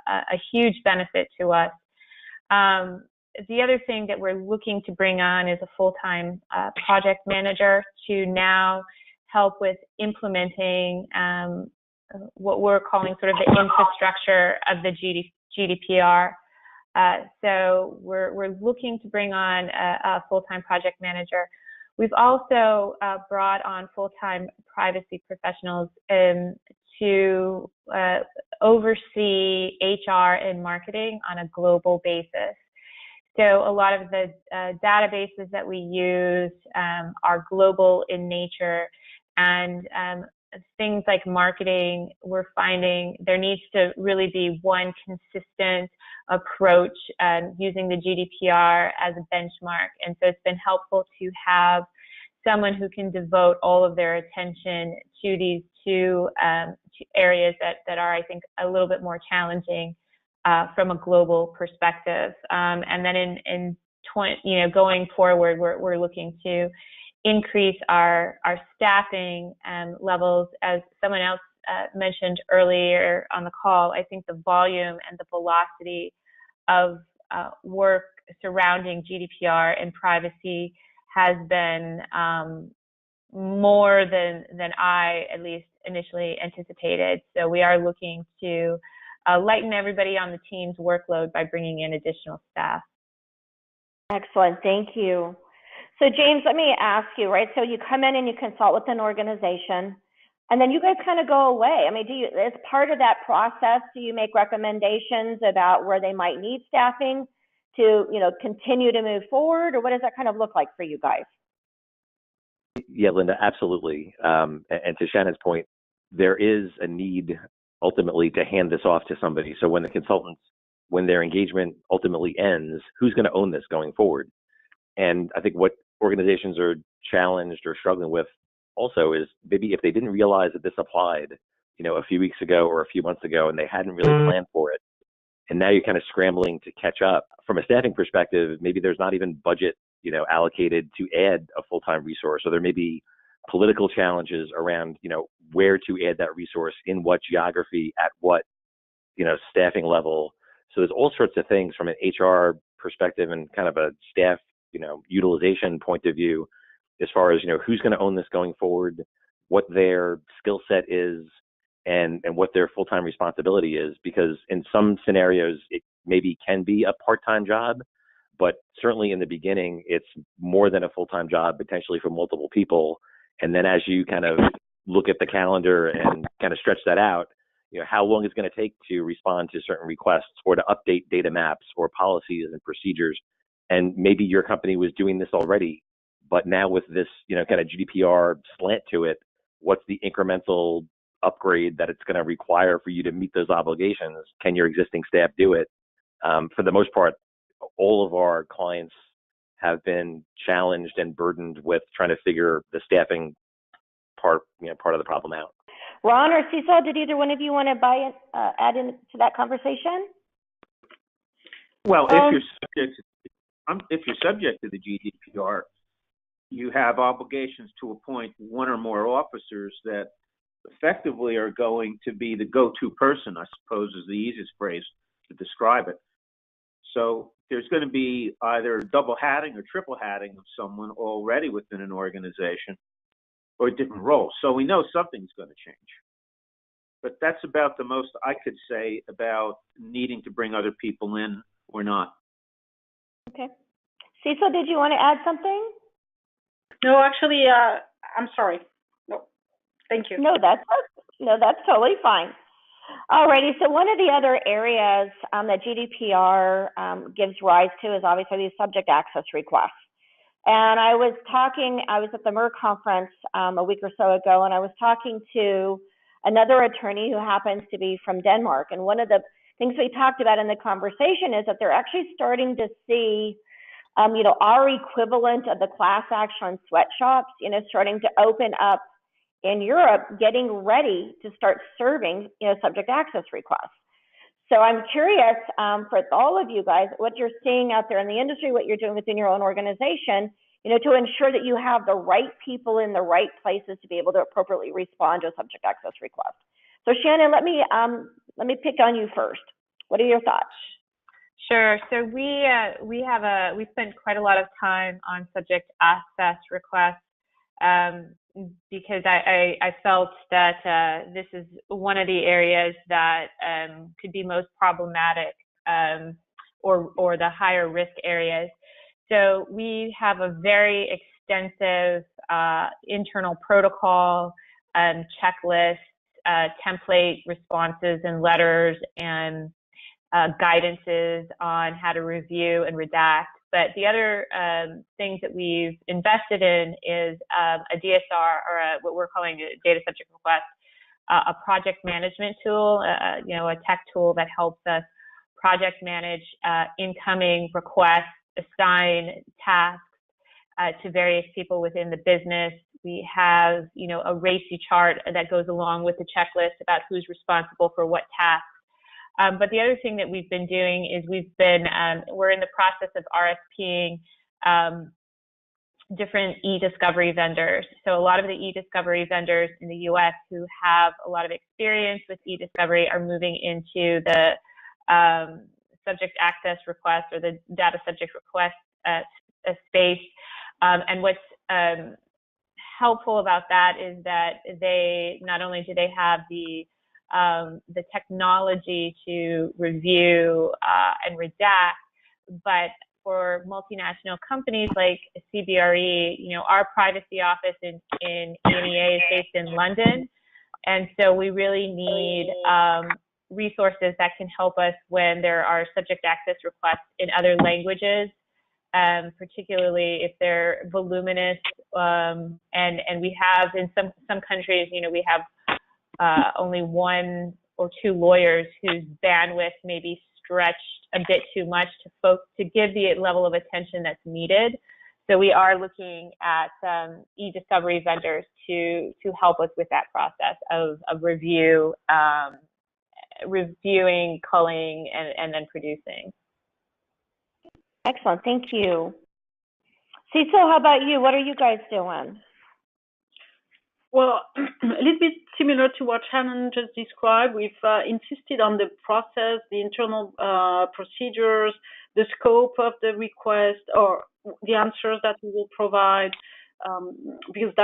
a huge benefit to us. The other thing that we're looking to bring on is a full-time project manager to now help with implementing what we're calling sort of the infrastructure of the GDPR. So we're looking to bring on a full-time project manager. We've also brought on full-time privacy professionals to oversee HR and marketing on a global basis. So a lot of the databases that we use are global in nature, and things like marketing, we're finding there needs to really be one consistent approach using the GDPR as a benchmark. And so it's been helpful to have someone who can devote all of their attention to these two areas that are, I think, a little bit more challenging from a global perspective. And then going forward, we're looking to increase our staffing levels. As someone else mentioned earlier on the call, I think the volume and the velocity of work surrounding GDPR and privacy has been more than I at least initially anticipated. So we are looking to lighten everybody on the team's workload by bringing in additional staff. Excellent, thank you. So James, let me ask you, right? So you come in and you consult with an organization, and then you guys kind of go away. I mean, as part of that process, do you make recommendations about where they might need staffing to, continue to move forward, or what does that kind of look like for you guys? Yeah, Linda, absolutely. And to Shannon's point, there is a need ultimately to hand this off to somebody. So when their engagement ultimately ends, who's going to own this going forward? And I think what organizations are challenged or struggling with also is maybe if they didn't realize that this applied, a few weeks ago or a few months ago, and they hadn't really planned for it, and now you're kind of scrambling to catch up. From a staffing perspective, maybe there's not even budget, allocated to add a full-time resource, or there may be political challenges around, where to add that resource, in what geography, at what, staffing level. So there's all sorts of things from an HR perspective and kind of a staff, utilization point of view, as far as, who's going to own this going forward, what their skill set is, and what their full-time responsibility is. Because in some scenarios, it maybe can be a part-time job, but certainly in the beginning, it's more than a full-time job, potentially for multiple people. And then as you kind of look at the calendar and kind of stretch that out, how long it's going to take to respond to certain requests or to update data maps or policies and procedures. And maybe your company was doing this already, but now with this, kind of GDPR slant to it, what's the incremental upgrade that it's going to require for you to meet those obligations? Can your existing staff do it? For the most part, all of our clients have been challenged and burdened with trying to figure the staffing part of the problem out. Ron or Cecil, did either one of you want to add into that conversation? Well, if you're subject to the GDPR, you have obligations to appoint one or more officers that effectively are going to be the go-to person, I suppose is the easiest phrase to describe it. So there's going to be either double hatting or triple hatting of someone already within an organization, or different roles. So we know something's going to change. But that's about the most I could say about needing to bring other people in or not. Okay. Cecil, did you want to add something? No, actually, I'm sorry. No, thank you. No, that's totally fine. Alrighty, so one of the other areas that GDPR gives rise to is obviously these subject access requests. And I was at the MER conference a week or so ago, and I was talking to another attorney who happens to be from Denmark. And one of the things we talked about in the conversation is that they're actually starting to see, our equivalent of the class action on sweatshops, starting to open up in Europe, getting ready to start serving, subject access requests. So I'm curious for all of you guys, what you're seeing out there in the industry, what you're doing within your own organization, to ensure that you have the right people in the right places to be able to appropriately respond to a subject access request. So Shannon, let me pick on you first. What are your thoughts? Sure. So we spent quite a lot of time on subject access requests because I felt that this is one of the areas that could be most problematic or the higher risk areas. So we have a very extensive internal protocol, checklist, template responses and letters, and guidances on how to review and redact. But the other things that we've invested in is a DSR, or what we're calling a data subject request, a project management tool, a tech tool that helps us project manage incoming requests, assign tasks to various people within the business. We have, a RACI chart that goes along with the checklist about who's responsible for what tasks. But the other thing that we've been doing is we're in the process of RFPing different e-discovery vendors. So a lot of the e-discovery vendors in the US who have a lot of experience with e-discovery are moving into the subject access request or the data subject request space. And what's helpful about that is that they not only do they have the technology to review and redact, but for multinational companies like CBRE, our privacy office in EMEA is based in London. And so we really need resources that can help us when there are subject access requests in other languages, particularly if they're voluminous. And we have in some countries, we have only 1 or 2 lawyers whose bandwidth may be stretched a bit too much to give the level of attention that's needed. So we are looking at e-discovery vendors to help us with that process of review, reviewing, culling, and then producing. Excellent, thank you. Cecil, how about you? What are you guys doing? Well, a little bit similar to what Shannon just described. We've insisted on the process, the internal procedures, the scope of the request, or the answers that we will provide, because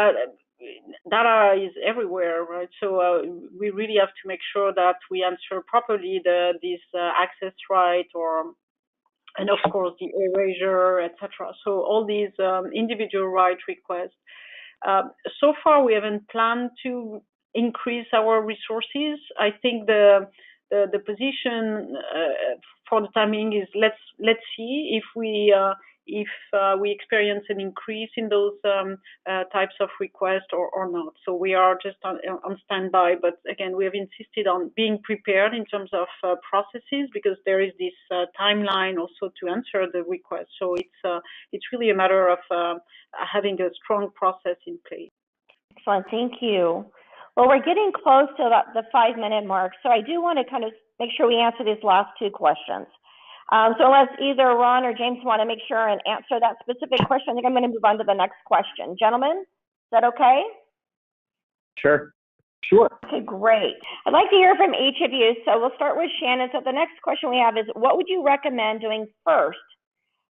data is everywhere, right? So we really have to make sure that we answer properly this access right, and of course the erasure, etc. So all these individual right requests. So far, we haven't planned to increase our resources. I think the position for the timing is let's see if we experience an increase in those types of requests or not. So we are just on standby. But again, we have insisted on being prepared in terms of processes, because there is this timeline also to answer the request. So it's really a matter of having a strong process in place. Excellent, thank you. Well, we're getting close to the 5-minute mark, so I do want to kind of make sure we answer these last 2 questions. So unless either Ron or James want to make sure and answer that specific question, I think I'm going to move on to the next question. Gentlemen, is that okay? Sure. Okay, great. I'd like to hear from each of you. So we'll start with Shannon. So the next question we have is, what would you recommend doing first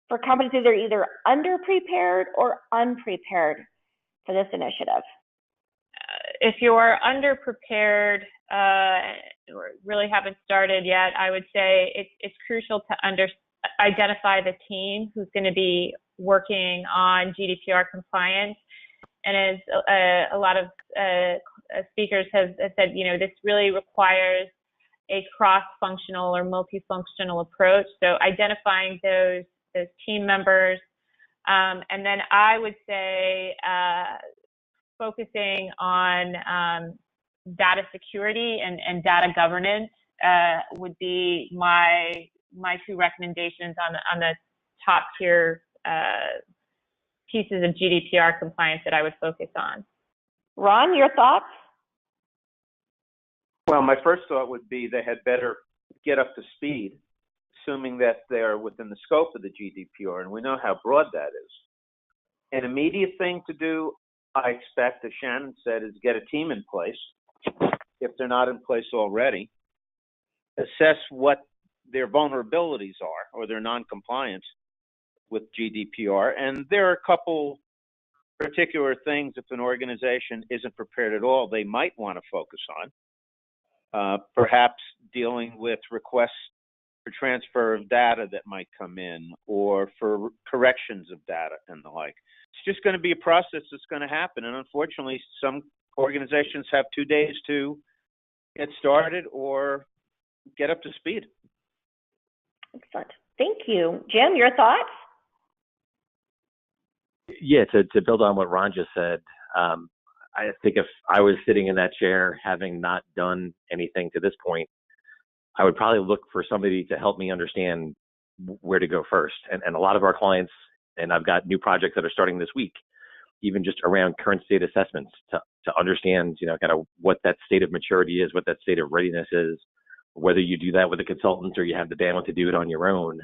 for companies that are either underprepared or unprepared for this initiative? If you're underprepared, or really haven't started yet, I would say it's crucial to identify the team who's going to be working on GDPR compliance. And as a lot of speakers have said, this really requires a cross-functional or multifunctional approach. So identifying those team members, and then I would say focusing on data security and data governance would be my 2 recommendations on the top tier pieces of GDPR compliance that I would focus on. Ron, your thoughts? Well, my first thought would be they had better get up to speed, assuming that they're within the scope of the GDPR, and we know how broad that is. An immediate thing to do, I expect, as Shannon said, is get a team in place, if they're not in place already, assess what their vulnerabilities are or their non-compliance with GDPR. And there are a couple particular things, if an organization isn't prepared at all, they might want to focus on. Perhaps dealing with requests for transfer of data that might come in, or for corrections of data and the like. It's just going to be a process that's going to happen. And unfortunately, some organizations have 2 days to get started or get up to speed. Excellent. Thank you. Jim, your thoughts? Yeah, to build on what Ron just said, I think if I was sitting in that chair having not done anything to this point, I would probably look for somebody to help me understand where to go first. And a lot of our clients, and I've got new projects that are starting this week, even just around current state assessments to understand, kind of what that state of maturity is, what that state of readiness is, whether you do that with a consultant or you have the bandwidth to do it on your own,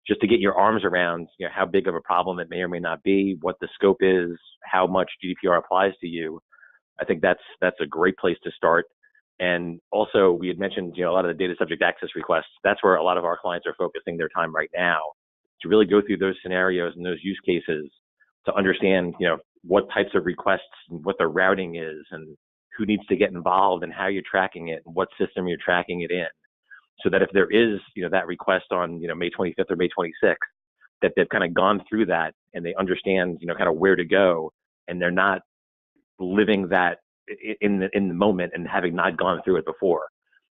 just to get your arms around, how big of a problem it may or may not be, what the scope is, how much GDPR applies to you. I think that's a great place to start. And also, we had mentioned, a lot of the data subject access requests. That's where a lot of our clients are focusing their time right now, to really go through those scenarios and those use cases to understand, what types of requests and what the routing is and who needs to get involved and how you're tracking it and what system you're tracking it in. So that if there is, that request on, May 25th or May 26th, that they've kind of gone through that and they understand, kind of where to go, and they're not living that in the moment and having not gone through it before.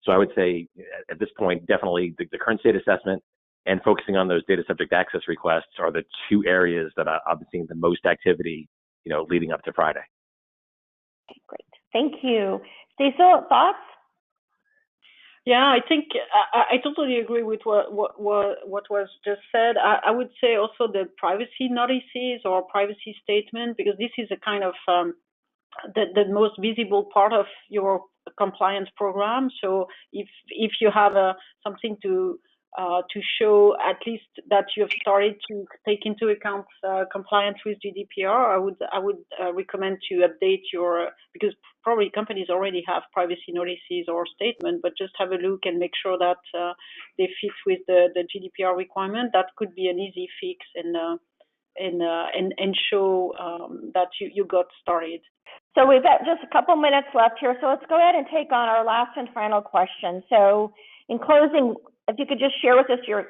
So I would say at this point, definitely the current state assessment and focusing on those data subject access requests are the two areas that I've seeing the most activity, leading up to Friday. Great. Thank you. Cecil, thoughts? Yeah, I think I totally agree with what was just said. I would say also the privacy notices or privacy statement, because this is a kind of the most visible part of your compliance program. So if you have something to show at least that you have started to take into account compliance with GDPR, I would recommend to update because probably companies already have privacy notices or statement, but just have a look and make sure that they fit with the GDPR requirement. That could be an easy fix and show that you got started. So we've got just a couple minutes left here, so let's go ahead and take on our last and final question. So in closing, if you could just share with us your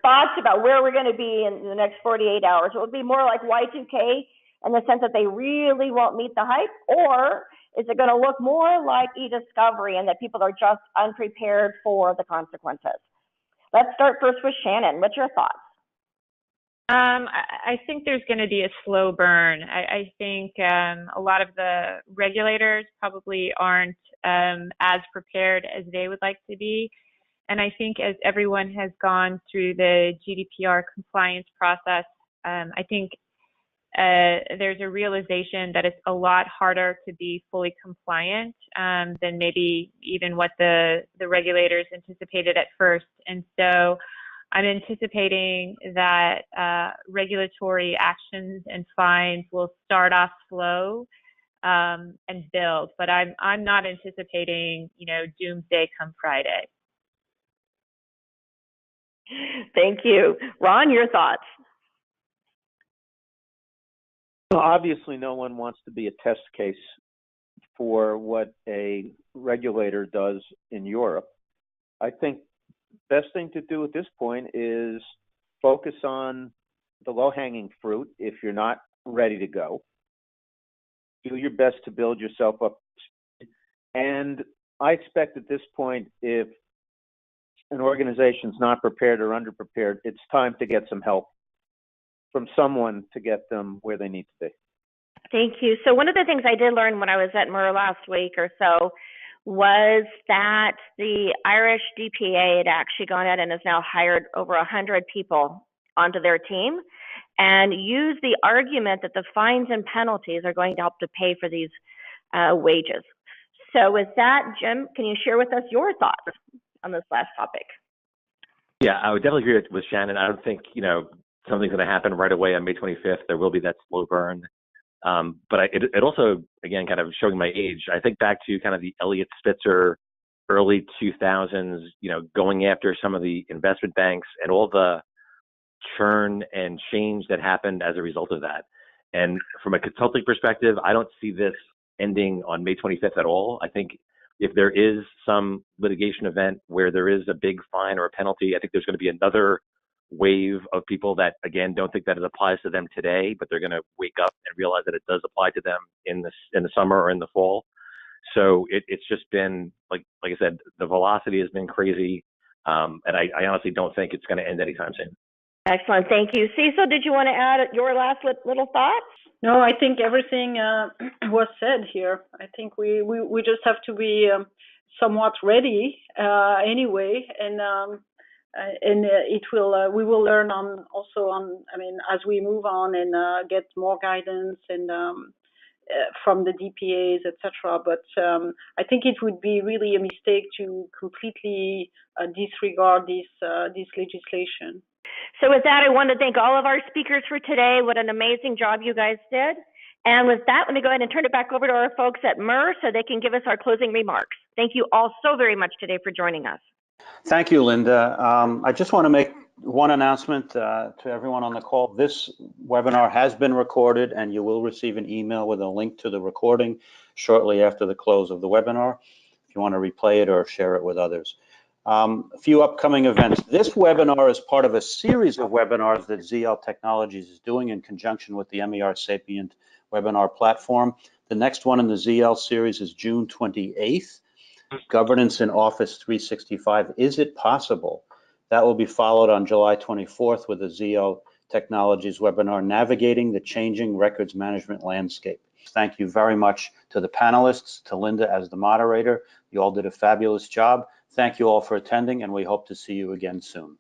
thoughts about where we're going to be in the next 48 hours. It would be more like Y2K in the sense that they really won't meet the hype, or is it going to look more like e-discovery and that people are just unprepared for the consequences? Let's start first with Shannon. What's your thoughts? I think there's going to be a slow burn. I think a lot of the regulators probably aren't as prepared as they would like to be. And I think as everyone has gone through the GDPR compliance process, I think there's a realization that it's a lot harder to be fully compliant than maybe even what the regulators anticipated at first. And so I'm anticipating that regulatory actions and fines will start off slow and build, but I'm not anticipating, doomsday come Friday. Thank you. Ron, your thoughts? Well, obviously, no one wants to be a test case for what a regulator does in Europe. I think best thing to do at this point is focus on the low-hanging fruit if you're not ready to go. Do your best to build yourself up. And I expect at this point, if an organization's not prepared or underprepared, it's time to get some help from someone to get them where they need to be. Thank you. So one of the things I did learn when I was at MER last week or so was that the Irish DPA had actually gone out and has now hired over 100 people onto their team and used the argument that the fines and penalties are going to help to pay for these wages. So with that, Jim, can you share with us your thoughts on this last topic? Yeah, I would definitely agree with Shannon. I don't think, something's going to happen right away on May 25th. There will be that slow burn. But it also, again, kind of showing my age, I think back to kind of the Elliott Spitzer early 2000s, going after some of the investment banks and all the churn and change that happened as a result of that. And from a consulting perspective, I don't see this ending on May 25th at all. I think if there is some litigation event where there is a big fine or a penalty, I think there's going to be another wave of people that, again, don't think that it applies to them today, but they're going to wake up and realize that it does apply to them in the summer or in the fall. So it's just been, like I said, the velocity has been crazy. And I honestly don't think it's going to end anytime soon. Excellent. Thank you. Cecil, did you want to add your last little thoughts? No, I think everything was said here. I think we just have to be somewhat ready anyway, and it will we will learn as we move on and get more guidance and from the DPAs, etc. But I think it would be really a mistake to completely disregard this legislation. So with that, I want to thank all of our speakers for today. What an amazing job you guys did. And with that, let me go ahead and turn it back over to our folks at MERS so they can give us our closing remarks. Thank you all so very much today for joining us. Thank you, Linda. I just want to make one announcement to everyone on the call. This webinar has been recorded, and you will receive an email with a link to the recording shortly after the close of the webinar if you want to replay it or share it with others. A few upcoming events. This webinar is part of a series of webinars that ZL Technologies is doing in conjunction with the MER Sapient webinar platform. The next one in the ZL series is June 28th. Governance in Office 365, is it possible? That will be followed on July 24th with the ZL Technologies webinar, Navigating the Changing Records Management Landscape. Thank you very much to the panelists, to Linda as the moderator. You all did a fabulous job. Thank you all for attending, and we hope to see you again soon.